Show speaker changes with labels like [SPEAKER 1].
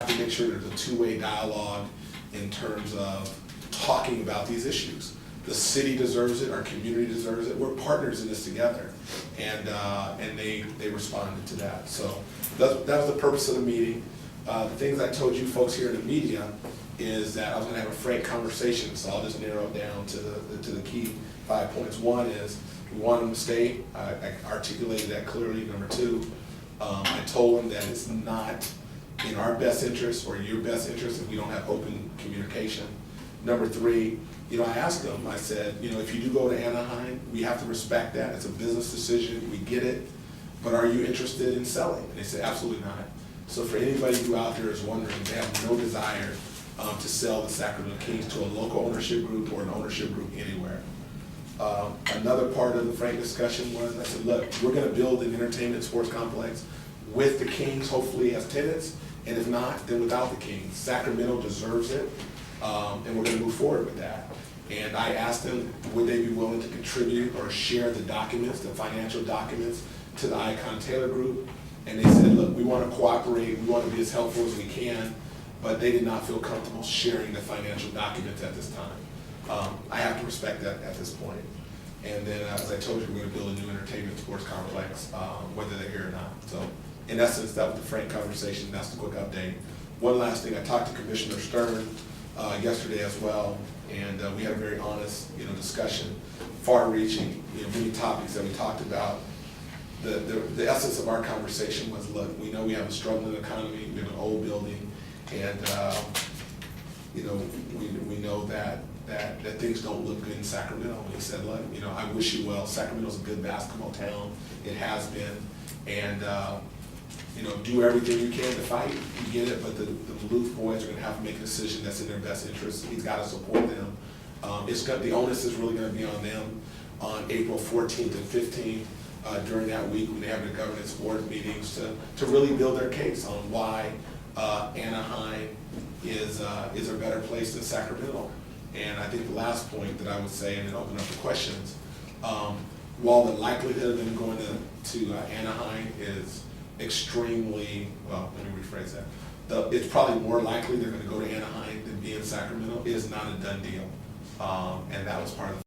[SPEAKER 1] to make sure there's a two-way dialogue in terms of talking about these issues. The city deserves it, our community deserves it, we're partners in this together. And they responded to that. So that was the purpose of the meeting. The things I told you folks here in the media is that I was gonna have a frank conversation, so I'll just narrow it down to the key 5 points. One is, we want them to stay. I articulated that clearly. Number two, I told them that it's not in our best interest or your best interest if we don't have open communication. Number three, I asked them, I said, if you do go to Anaheim, we have to respect that. It's a business decision, we get it, but are you interested in selling? And they said, absolutely not. So for anybody who out there is wondering, they have no desire to sell the Sacramento Kings to a local ownership group or an ownership group anywhere. Another part of the frank discussion was, I said, look, we're gonna build an entertainment sports complex with the Kings, hopefully as tenants, and if not, then without the Kings. Sacramento deserves it, and we're gonna move forward with that. And I asked them, would they be willing to contribute or share the documents, the financial documents, to the Icon Taylor Group? And they said, look, we wanna cooperate, we wanna be as helpful as we can, but they did not feel comfortable sharing the financial documents at this time. I have to respect that at this point. And then, as I told you, we're gonna build a new entertainment sports complex, whether they're here or not. So, in essence, that was the frank conversation. That's the quick update. One last thing, I talked to Commissioner Stern yesterday as well, and we had a very honest, discussion, far-reaching, many topics that we talked about. The essence of our conversation was, look, we know we have a struggling economy, we have an old building, and we know that things don't look good in Sacramento. And he said, look, I wish you well. Sacramento's a good basketball town. It has been. And, do everything you can to fight. You get it, but the Maloof boys are going to have to make a decision that's in their best interest. He's got to support them. The onus is really going to be on them on April 14th and 15th during that week when they have their governance board meetings to really build their case on why Anaheim is a better place than Sacramento. And I think the last point that I would say, and then open up for questions, while the likelihood of them going to Anaheim is extremely, well, let me rephrase that. It's probably more likely they're going to go to Anaheim than be in Sacramento. It is not a done deal. And that was part of